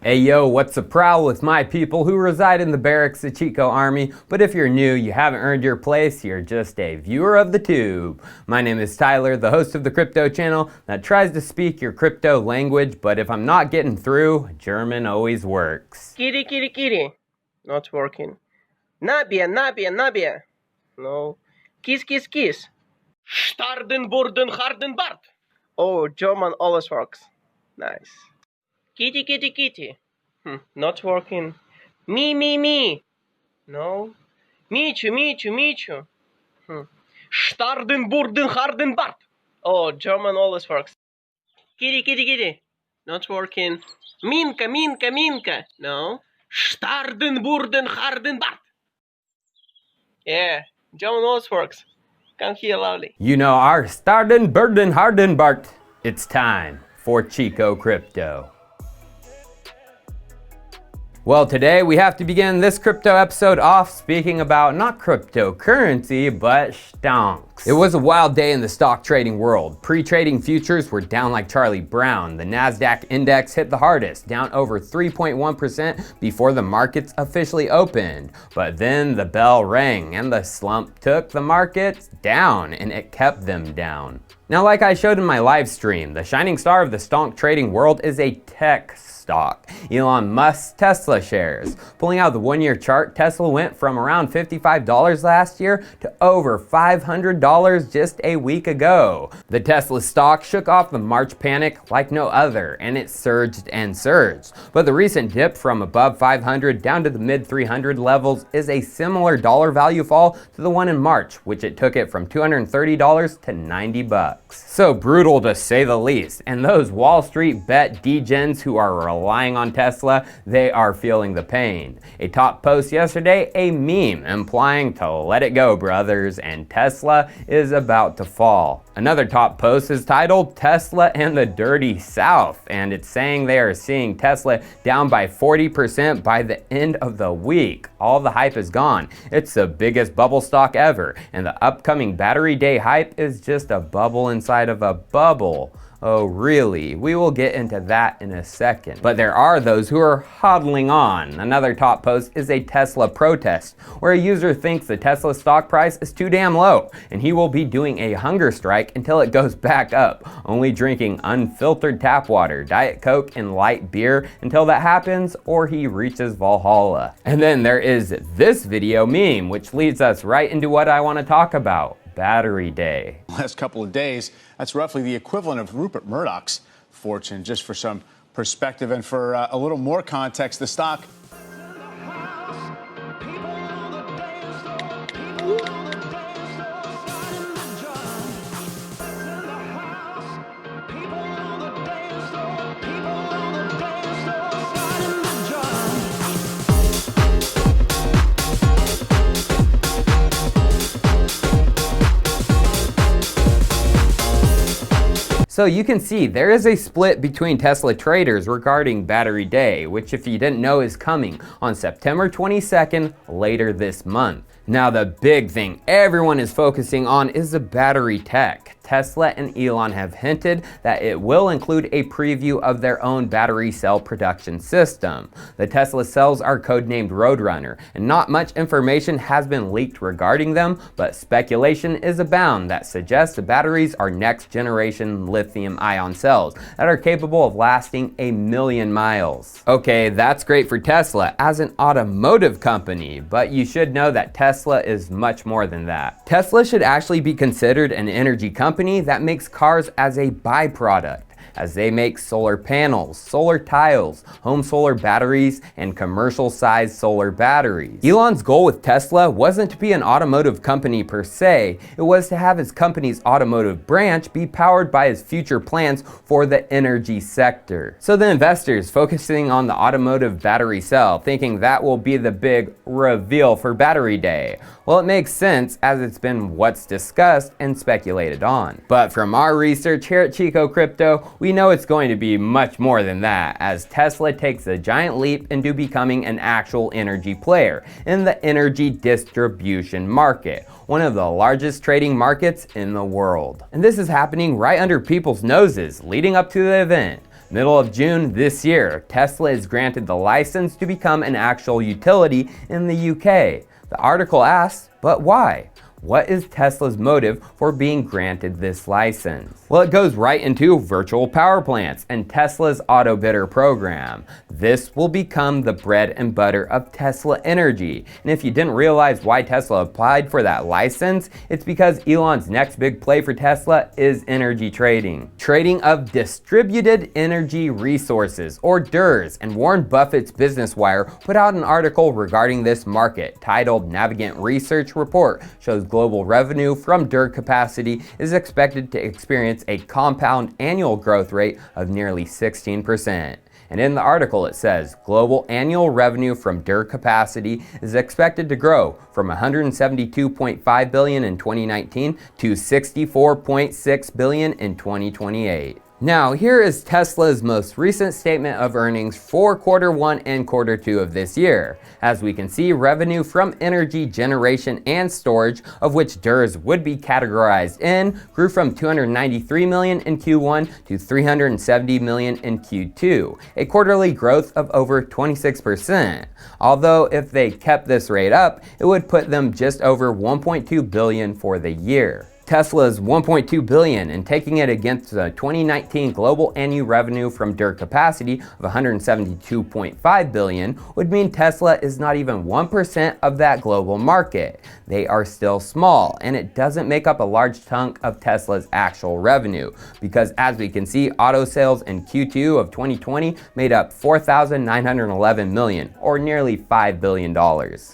Hey yo, what's the prowl with my people who reside in the barracks of Chico Army? But if you're new, you haven't earned your place, you're just a viewer of the tube. My name is Tyler, the host of the crypto channel that tries to speak your crypto language, but if I'm not getting through, German always works. Kitty, kitty, kitty. Not working. Nabia, nabia, nabia. No. Kiss, kiss, kiss. Starden, burden, harden, bart. Oh, German always works. Nice. Kitty, kitty, kitty. Not working. Me. No. Michu, Michu, Michu. Starden, burden, harden, bart. Oh, German always works. Kitty, kitty, kitty. Not working. Minka, Minka, Minka. No. Starden, burden, harden, bart. Yeah, German always works. Can't hear loudly. You know our Starden, Burden, Harden, Bart. It's time for Chico Crypto. Well, today we have to begin this crypto episode off speaking about not cryptocurrency, but stonks. It was a wild day in the stock trading world. Pre-trading futures were down like Charlie Brown. The NASDAQ index hit the hardest, down over 3.1% before the markets officially opened. But then the bell rang and the slump took the markets down, and it kept them down. Now, like I showed in my live stream, the shining star of the stonk trading world is a tech stock, Elon Musk's Tesla shares. Pulling out the one-year chart, Tesla went from around $55 last year to over $500 just a week ago. The Tesla stock shook off the March panic like no other, and it surged and surged. But the recent dip from above 500 down to the mid 300 levels is a similar dollar value fall to the one in March, which it took it from $230 to $90. So brutal to say the least, and those Wall Street bet Degens who are relying on Tesla, they are feeling the pain. A top post yesterday, a meme implying to let it go, brothers, and Tesla is about to fall. Another top post is titled Tesla and the Dirty South, and it's saying they are seeing Tesla down by 40% by the end of the week. All the hype is gone. It's the biggest bubble stock ever, and the upcoming battery day hype is just a bubble inside of a bubble. Oh really? We will get into that in a second. But there are those who are hodling on. Another top post is a Tesla protest, where a user thinks the Tesla stock price is too damn low, and he will be doing a hunger strike until it goes back up, only drinking unfiltered tap water, Diet Coke, and light beer until that happens, or he reaches Valhalla. And then there is this video meme, which leads us right into what I want to talk about. Battery day. Last couple of days, that's roughly the equivalent of Rupert Murdoch's fortune. Just for some perspective and for a little more context, the stock So you can see there is a split between Tesla traders regarding Battery Day, which if you didn't know is coming on September 22nd later this month. Now the big thing everyone is focusing on is the battery tech. Tesla and Elon have hinted that it will include a preview of their own battery cell production system. The Tesla cells are codenamed Roadrunner, and not much information has been leaked regarding them, but speculation is abound that suggests the batteries are next generation lithium-ion cells that are capable of lasting 1,000,000 miles. Okay, that's great for Tesla as an automotive company, but you should know that Tesla is much more than that. Tesla should actually be considered an energy company that makes cars as a byproduct, as they make solar panels, solar tiles, home solar batteries, and commercial-sized solar batteries. Elon's goal with Tesla wasn't to be an automotive company per se, it was to have his company's automotive branch be powered by his future plans for the energy sector. So the investors focusing on the automotive battery cell, thinking that will be the big reveal for Battery Day. Well, it makes sense as it's been what's discussed and speculated on. But from our research here at Chico Crypto, we know it's going to be much more than that, as Tesla takes a giant leap into becoming an actual energy player in the energy distribution market, one of the largest trading markets in the world. And this is happening right under people's noses leading up to the event. Middle of June this year, Tesla is granted the license to become an actual utility in the UK. The article asks, but why? What is Tesla's motive for being granted this license? Well, it goes right into virtual power plants and Tesla's Autobidder program. This will become the bread and butter of Tesla Energy. And if you didn't realize why Tesla applied for that license, it's because Elon's next big play for Tesla is energy trading. Trading of distributed energy resources, or DERs, and Warren Buffett's Business Wire put out an article regarding this market titled Navigant Research Report shows global revenue from DER capacity is expected to experience a compound annual growth rate of nearly 16%. And in the article it says, global annual revenue from DER capacity is expected to grow from $172.5 billion in 2019 to $64.6 billion in 2028. Now, here is Tesla's most recent statement of earnings for Q1 and Q2 of this year. As we can see, revenue from energy generation and storage, of which DERs would be categorized in, grew from $293 million in Q1 to $370 million in Q2, a quarterly growth of over 26%. Although if they kept this rate up, it would put them just over $1.2 billion for the year. Tesla's $1.2 billion and taking it against the 2019 global annual revenue from DER capacity of $172.5 billion would mean Tesla is not even 1% of that global market. They are still small, and it doesn't make up a large chunk of Tesla's actual revenue, because as we can see, auto sales in Q2 of 2020 made up $4,911 million, or nearly $5 billion.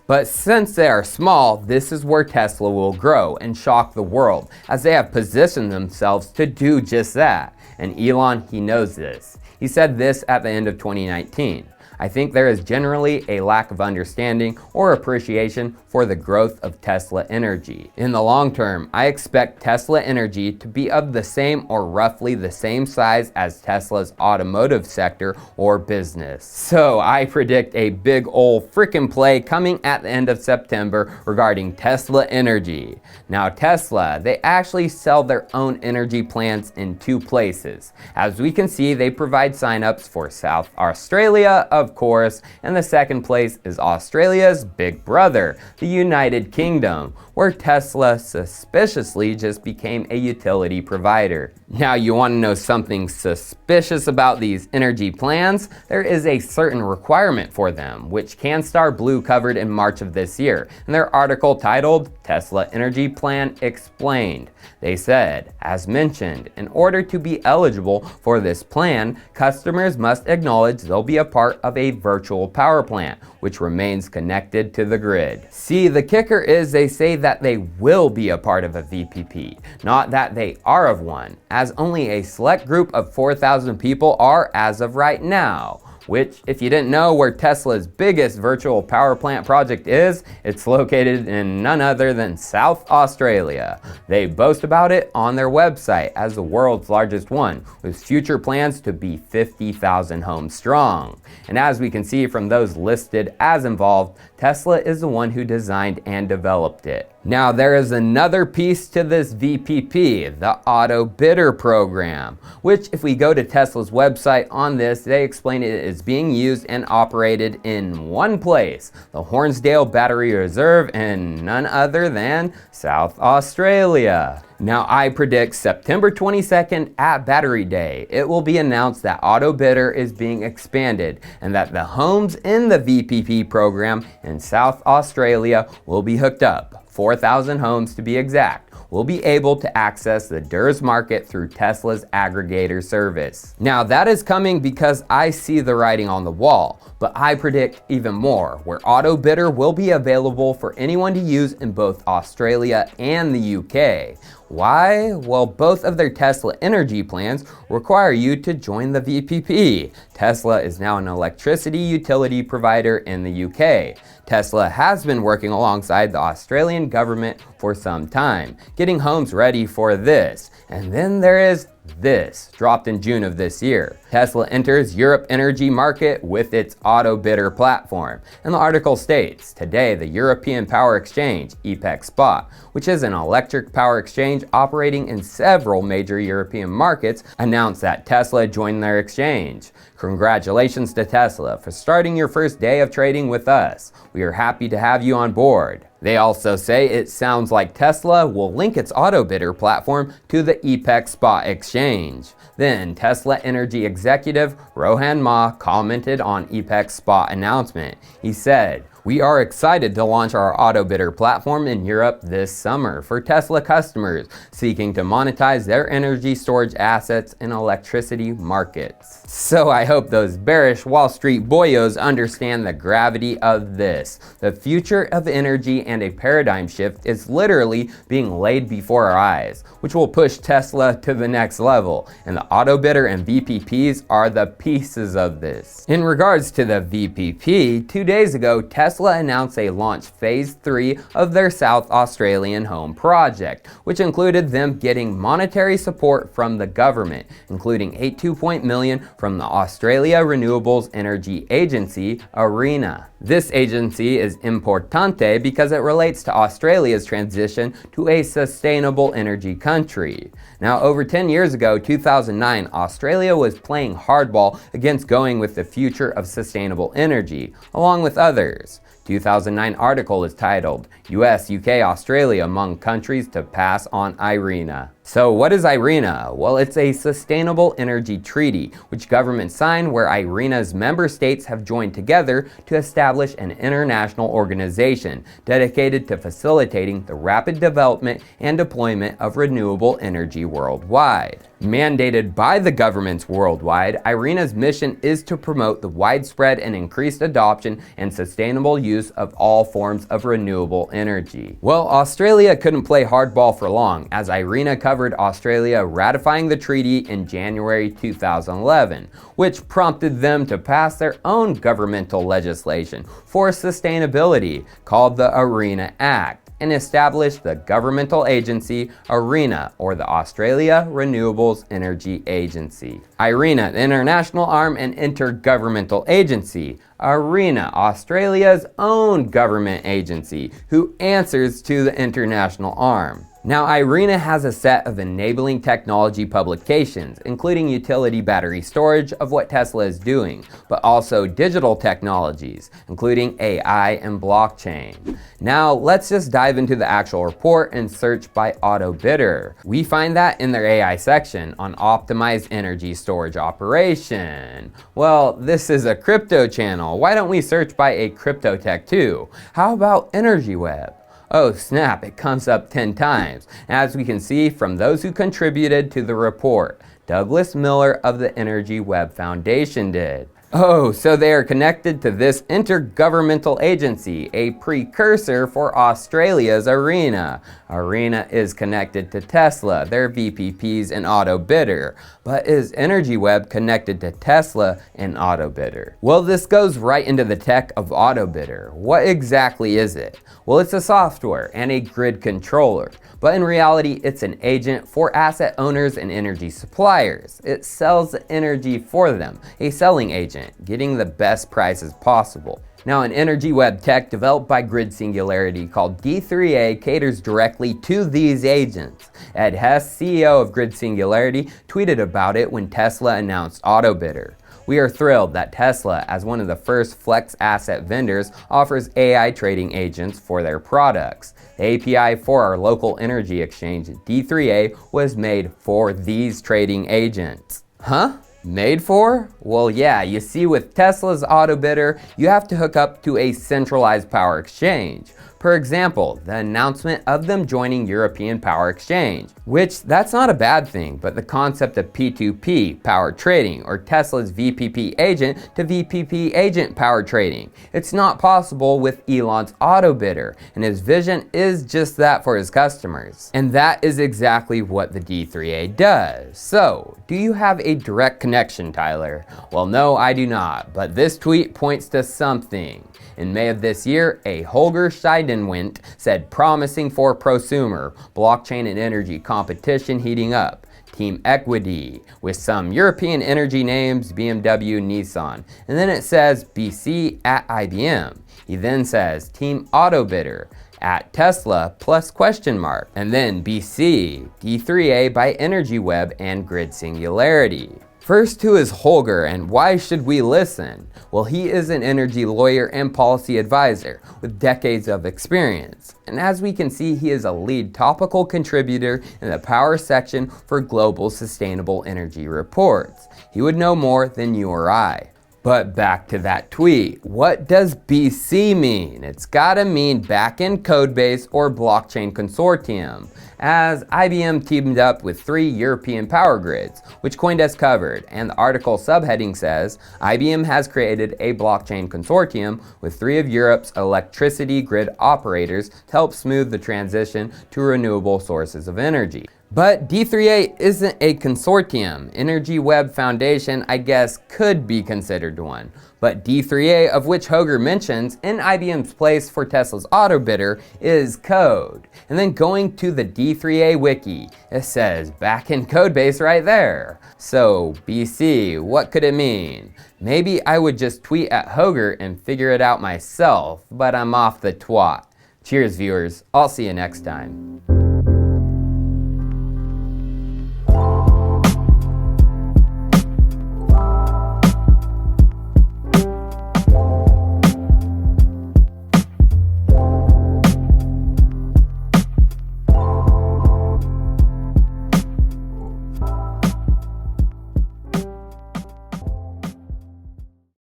But since they are small, this is where Tesla will grow and shock the world, as they have positioned themselves to do just that. And Elon, he knows this. He said this at the end of 2019. I think there is generally a lack of understanding or appreciation for the growth of Tesla Energy. In the long term, I expect Tesla Energy to be of the same or roughly the same size as Tesla's automotive sector or business. So I predict a big ol' frickin' play coming at the end of September regarding Tesla Energy. Now Tesla, they actually sell their own energy plans in two places. As we can see, they provide signups for South Australia, of course, and the second place is Australia's big brother, the United Kingdom, where Tesla suspiciously just became a utility provider. Now, you want to know something suspicious about these energy plans? There is a certain requirement for them, which CanStar Blue covered in March of this year in their article titled Tesla Energy Plan Explained. They said, as mentioned, in order to be eligible for this plan, customers must acknowledge they'll be a part of a virtual power plant, which remains connected to the grid. See, the kicker is they say that they will be a part of a VPP, not that they are of one, as only a select group of 4,000 people are as of right now. Which, if you didn't know where Tesla's biggest virtual power plant project is, it's located in none other than South Australia. They boast about it on their website as the world's largest one, with future plans to be 50,000 homes strong. And as we can see from those listed as involved, Tesla is the one who designed and developed it. Now, there is another piece to this VPP, the Autobidder program, which if we go to Tesla's website on this, they explain it is being used and operated in one place, the Hornsdale Battery Reserve, in none other than South Australia. Now, I predict September 22nd at Battery Day, it will be announced that Autobidder is being expanded and that the homes in the VPP program in South Australia will be hooked up. 4,000 homes to be exact, will be able to access the DERS market through Tesla's aggregator service. Now that is coming because I see the writing on the wall, but I predict even more, where Autobidder will be available for anyone to use in both Australia and the UK. Why? Well, both of their Tesla energy plans require you to join the VPP. Tesla is now an electricity utility provider in the UK. Tesla has been working alongside the Australian government for some time, getting homes ready for this. And then there is This dropped in June of this year. Tesla enters Europe energy market with its Autobidder platform. And the article states, today the European Power Exchange, EPEX Spot, which is an electric power exchange operating in several major European markets, announced that Tesla joined their exchange. Congratulations to Tesla for starting your first day of trading with us. We are happy to have you on board. They also say it sounds like Tesla will link its Autobidder platform to the EPEX Spot exchange. Then Tesla Energy executive Rohan Ma commented on EPEX Spot announcement. He said, "We are excited to launch our Autobidder platform in Europe this summer for Tesla customers seeking to monetize their energy storage assets in electricity markets." So I hope those bearish Wall Street boyos understand the gravity of this. The future of energy and a paradigm shift is literally being laid before our eyes, which will push Tesla to the next level, and the Autobidder and VPPs are the pieces of this. In regards to the VPP, 2 days ago, Tesla announced they launched phase 3 of their South Australian home project, which included them getting monetary support from the government, including $82 million from the Australia Renewables Energy Agency, ARENA. This agency is importante because it relates to Australia's transition to a sustainable energy country. Now, over 10 years ago, 2009, Australia was playing hardball against going with the future of sustainable energy, along with others. 2009 article is titled, US, UK, Australia among countries to pass on IRENA. So what is IRENA? Well, it's a sustainable energy treaty, which governments sign where IRENA's member states have joined together to establish an international organization dedicated to facilitating the rapid development and deployment of renewable energy worldwide. Mandated by the governments worldwide, IRENA's mission is to promote the widespread and increased adoption and sustainable use of all forms of renewable energy. Well, Australia couldn't play hardball for long, as IRENA covered Australia ratifying the treaty in January 2011, which prompted them to pass their own governmental legislation for sustainability called the ARENA Act, and established the governmental agency ARENA, or the Australia Renewables Energy Agency. IRENA, the international arm and intergovernmental agency. ARENA, Australia's own government agency, who answers to the international arm. Now, IRENA has a set of enabling technology publications, including utility battery storage of what Tesla is doing, but also digital technologies, including AI and blockchain. Now, let's just dive into the actual report and search by Autobidder. We find that in their AI section on optimized energy storage operation. Well, this is a crypto channel. Why don't we search by a crypto tech too? How about Energy Web? Oh snap, it comes up 10 times, as we can see from those who contributed to the report. Douglas Miller of the Energy Web Foundation did. Oh, so they are connected to this intergovernmental agency, a precursor for Australia's ARENA. ARENA is connected to Tesla, their VPPs, and Autobidder. But is Energy Web connected to Tesla and Autobidder? Well, this goes right into the tech of Autobidder. What exactly is it? Well, it's a software and a grid controller, but in reality, it's an agent for asset owners and energy suppliers. It sells the energy for them, a selling agent, getting the best prices possible. Now, an Energy Web tech developed by Grid Singularity called D3A caters directly to these agents. Ed Hess, CEO of Grid Singularity, tweeted about it when Tesla announced Autobidder. We are thrilled that Tesla, as one of the first flex asset vendors, offers AI trading agents for their products. The API for our local energy exchange, D3A, was made for these trading agents. Huh? Made for? Well, yeah, you see, with Tesla's Autobidder, you have to hook up to a centralized power exchange. For example, the announcement of them joining European Power Exchange, which that's not a bad thing, but the concept of P2P power trading, or Tesla's VPP agent to VPP agent power trading, it's not possible with Elon's Autobidder, and his vision is just that for his customers. And that is exactly what the D3A does. So, do you have a direct connection, Tyler? Well, no, I do not, but this tweet points to something. In May of this year, a Holger Scheidenwind said promising for prosumer, blockchain and energy competition heating up. Team Equity, with some European energy names, BMW, Nissan. And then it says BC at IBM. He then says Team Autobidder at Tesla plus question mark. And then BC, D3A by Energy Web and Grid Singularity. First, who is Holger and why should we listen? Well, he is an energy lawyer and policy advisor with decades of experience. And as we can see, he is a lead topical contributor in the power section for Global Sustainable Energy Reports. He would know more than you or I. But back to that tweet. What does BC mean? It's gotta mean backend codebase or blockchain consortium, as IBM teamed up with 3 European power grids, which CoinDesk covered, and the article subheading says, IBM has created a blockchain consortium with 3 of Europe's electricity grid operators to help smooth the transition to renewable sources of energy. But D3A isn't a consortium. Energy Web Foundation, I guess, could be considered one. But D3A, of which Holger mentions in IBM's place for Tesla's Autobidder, is code. And then going to the D3A wiki, it says backend codebase right there. So BC, what could it mean? Maybe I would just tweet at Holger and figure it out myself, but I'm off the twat. Cheers, viewers. I'll see you next time.